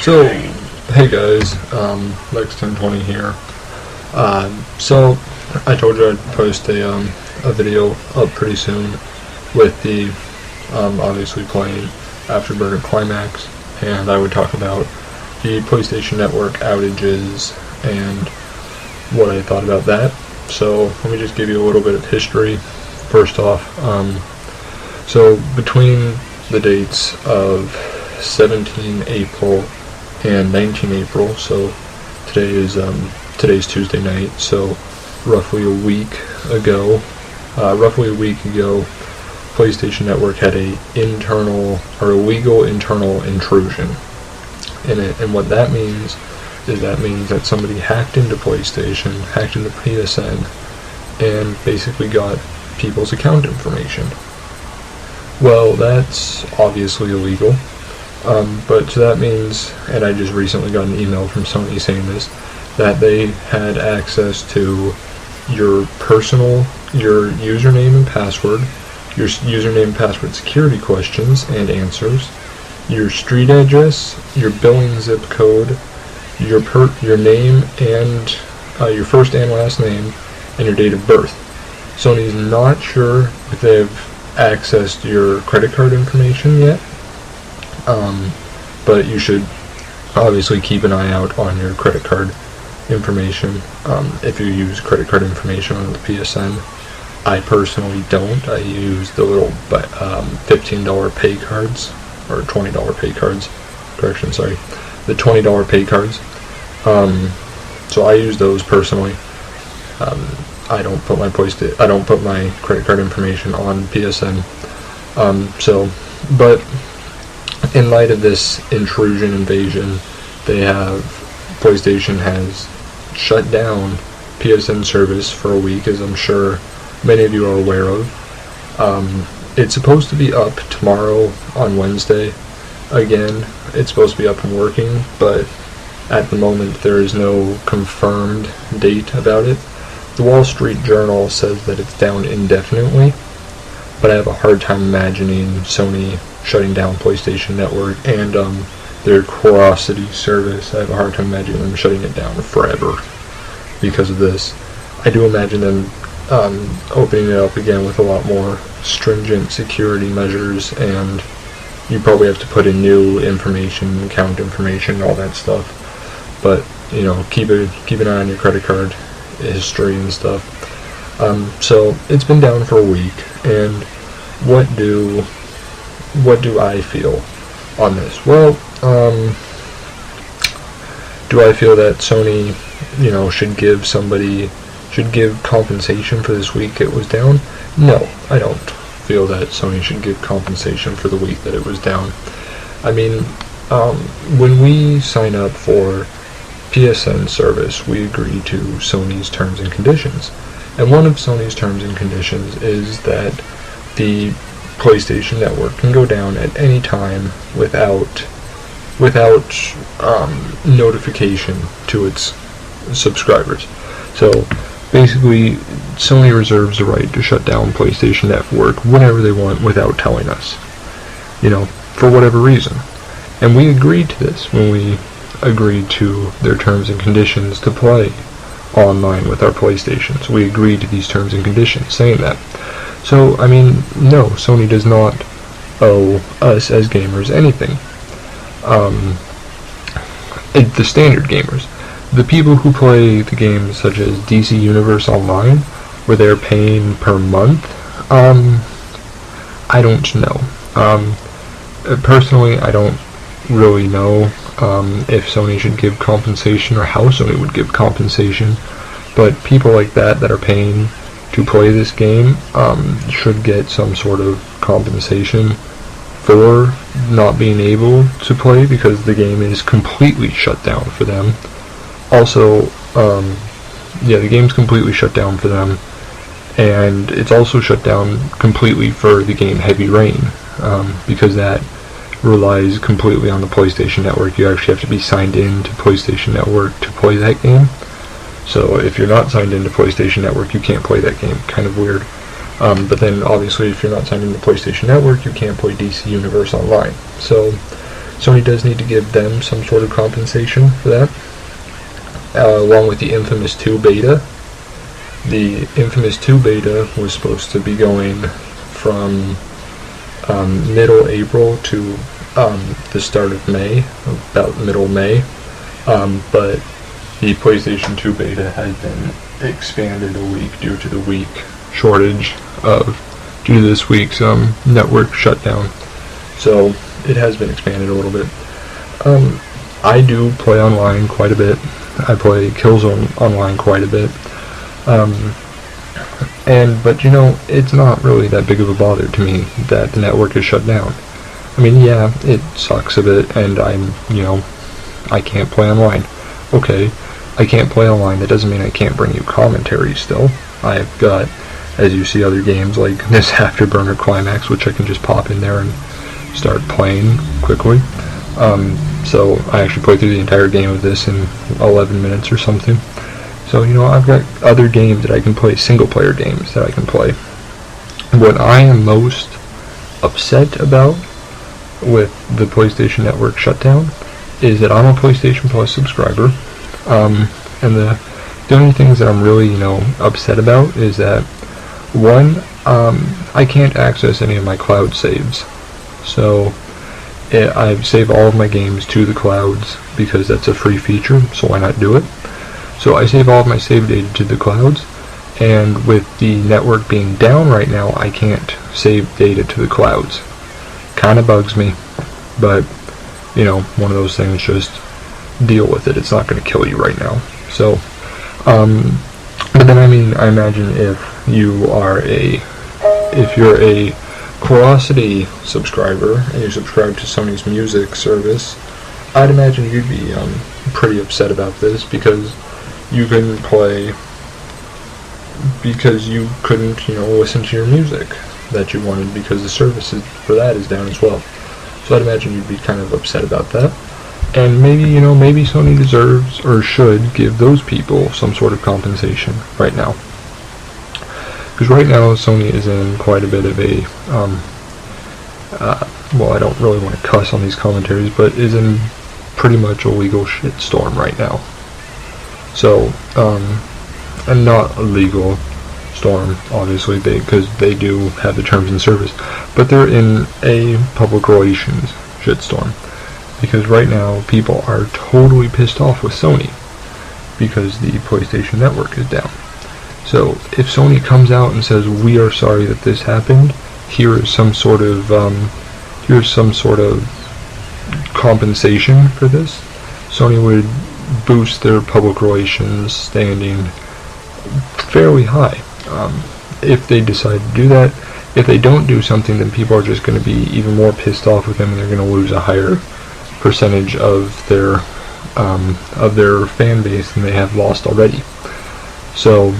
So, hey guys, Lex1020 here. So I told you I'd post a video up pretty soon with the obviously playing Afterburner Climax, and I would talk about the PlayStation Network outages and what I thought about that. So let me just give you a little bit of history. First off, so between the dates of 17 April and 19 April, so today's Tuesday night, so roughly a week ago, PlayStation Network had a legal internal intrusion in it, and what that means is that somebody hacked into PlayStation, hacked into PSN, and basically got people's account information. Well, that's obviously illegal. But so that means, and I just recently got an email from Sony saying this, that they had access to your username and password, your username and password security questions and answers, your street address, your billing zip code, your name and your first and last name, and your date of birth. Sony's not sure if they've accessed your credit card information yet. But you should obviously keep an eye out on your credit card information if you use credit card information on the PSN. I personally don't. I use the little $15 pay cards, or $20 pay cards. Correction, sorry. The $20 pay cards. So I use those personally. I don't put my credit card information on PSN. But in light of this invasion, PlayStation has shut down PSN service for a week, as I'm sure many of you are aware of. It's supposed to be up tomorrow on Wednesday. Again, it's supposed to be up and working, but at the moment there is no confirmed date about it. The Wall Street Journal says that it's down indefinitely, but I have a hard time imagining Sony shutting down PlayStation Network and their Curiosity service. I have a hard time imagining them shutting it down forever because of this. I do imagine them opening it up again with a lot more stringent security measures, and you probably have to put in new information, account information, all that stuff. But keep an eye on your credit card history and stuff. So it's been down for a week, and what do I feel on this? Well, do I feel that Sony, should give compensation for this week it was down? No, I don't feel that Sony should give compensation for the week that it was down. I mean, when we sign up for PSN service, we agree to Sony's terms and conditions. And one of Sony's terms and conditions is that the PlayStation Network can go down at any time without notification to its subscribers. So basically, Sony reserves the right to shut down PlayStation Network whenever they want without telling us, for whatever reason. And we agreed to this when we agreed to their terms and conditions to play online with our PlayStations. We agreed to these terms and conditions saying that. So, I mean, no, Sony does not owe us as gamers anything. The standard gamers, the people who play the games such as DC Universe Online, where they're paying per month, I don't know. Personally, I don't really know if Sony should give compensation or how Sony would give compensation, but people like that are paying to play this game should get some sort of compensation for not being able to play, because the game is completely shut down for them. Also, the game's completely shut down for them, and it's also shut down completely for the game Heavy Rain, because that relies completely on the PlayStation Network. You actually have to be signed in to PlayStation Network to play that game. So if you're not signed into PlayStation Network, you can't play that game. Kind of weird. But then obviously if you're not signed into PlayStation Network, you can't play DC Universe Online. So Sony does need to give them some sort of compensation for that, along with the Infamous 2 beta. The Infamous 2 beta was supposed to be going from middle April to the start of May, about middle May, but the PlayStation 2 beta has been expanded a week due to the week shortage due to this week's network shutdown. So it has been expanded a little bit. I do play online quite a bit. I play Killzone online quite a bit. But you know, it's not really that big of a bother to me that the network is shut down. I mean, yeah, it sucks a bit, and I can't play online. Okay, I can't play online, that doesn't mean I can't bring you commentary still. I've got, as you see, other games like this Afterburner Climax, which I can just pop in there and start playing quickly. So I actually played through the entire game of this in 11 minutes or something. So, you know, I've got other games that I can play, single-player games that I can play. What I am most upset about with the PlayStation Network shutdown is that I'm a PlayStation Plus subscriber, and the only things that I'm really, upset about is that, one, I can't access any of my cloud saves. So I save all of my games to the clouds because that's a free feature, so why not do it? So I save all of my save data to the clouds, and with the network being down right now, I can't save data to the clouds. Kind of bugs me, but, one of those things, just deal with it. It's not going to kill you right now. So, but then, I imagine if you're a Curiosity subscriber, and you subscribe to Sony's music service, I'd imagine you'd be pretty upset about this, because you couldn't listen to your music that you wanted because the service for that is down as well. So I'd imagine you'd be kind of upset about that. And maybe Sony deserves or should give those people some sort of compensation right now. Because right now Sony is in quite a bit of a, I don't really want to cuss on these commentaries, but is in pretty much a legal shitstorm right now. So, and not a legal storm, obviously, because they do have the terms and service, but they're in a public relations shitstorm. Because right now, people are totally pissed off with Sony because the PlayStation Network is down. So, if Sony comes out and says, "We are sorry that this happened. Here is some sort of compensation for this," Sony would boost their public relations standing fairly high. If they decide to do that. If they don't do something, then people are just going to be even more pissed off with them, and they're going to lose a higher percentage of their fan base than they have lost already. So,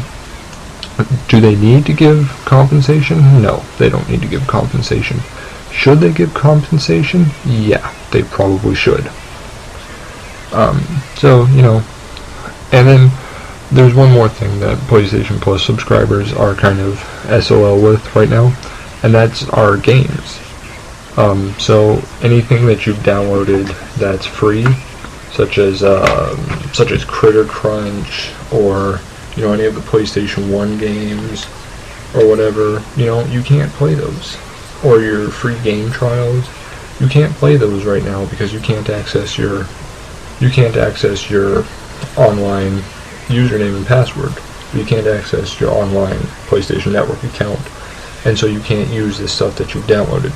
do they need to give compensation? No, they don't need to give compensation. Should they give compensation? Yeah, they probably should. And then there's one more thing that PlayStation Plus subscribers are kind of SOL with right now, and that's our games. So anything that you've downloaded that's free, such as Critter Crunch, or any of the PlayStation 1 games, or whatever, you can't play those. Or your free game trials, you can't play those right now because you can't access your online username and password. You can't access your online PlayStation Network account, and so you can't use the stuff that you've downloaded.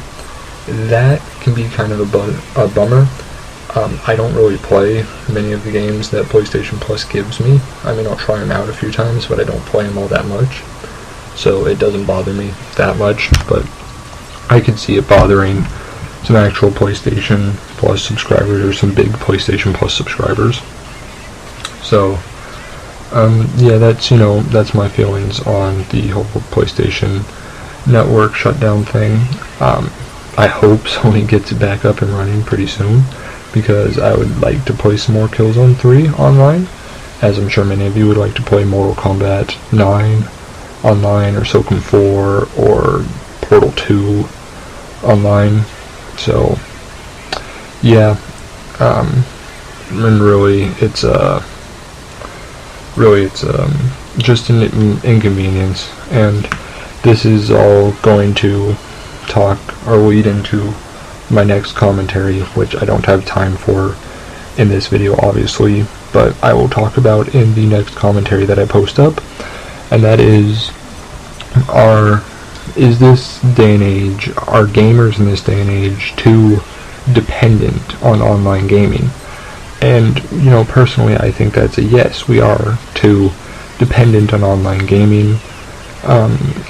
That can be kind of a bummer. I don't really play many of the games that PlayStation Plus gives me. I'll try them out a few times, but I don't play them all that much, so it doesn't bother me that much. But I could see it bothering some actual PlayStation Plus subscribers, or some big PlayStation Plus subscribers. So, that's my feelings on the whole PlayStation Network shutdown thing. I hope Sony gets it back up and running pretty soon, because I would like to play some more Killzone 3 online, as I'm sure many of you would like to play Mortal Kombat 9 online, or SOCOM 4, or Portal 2 online. So, yeah, and really it's just an inconvenience, and this is all going to talk or lead into my next commentary, which I don't have time for in this video, obviously, but I will talk about in the next commentary that I post up, and that is, is this day and age, are gamers in this day and age too dependent on online gaming? And, you know, personally, I think that's a yes, we are too dependent on online gaming.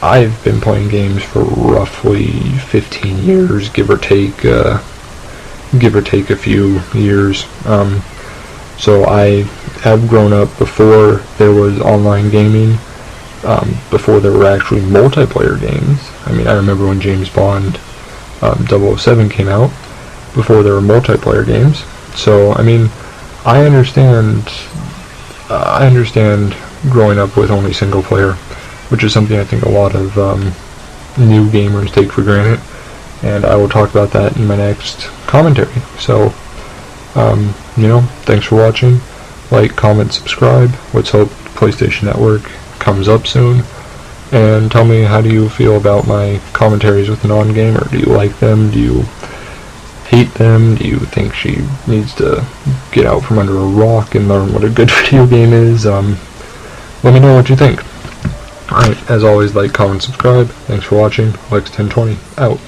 I've been playing games for roughly 15 years, give or take a few years. So I have grown up before there was online gaming, before there were actually multiplayer games. I mean, I remember when James Bond 007 came out, before there were multiplayer games. So, I mean, I understand growing up with only single player, which is something I think a lot of new gamers take for granted, and I will talk about that in my next commentary. So, you know, thanks for watching. Like, comment, subscribe. Let's hope PlayStation Network comes up soon. And tell me, how do you feel about my commentaries with a non-gamer? Do you like them? Do you hate them? Do you think she needs to get out from under a rock and learn what a good video game is? Let me know what you think. Alright, as always, like, comment, subscribe. Thanks for watching. Lex1020, out.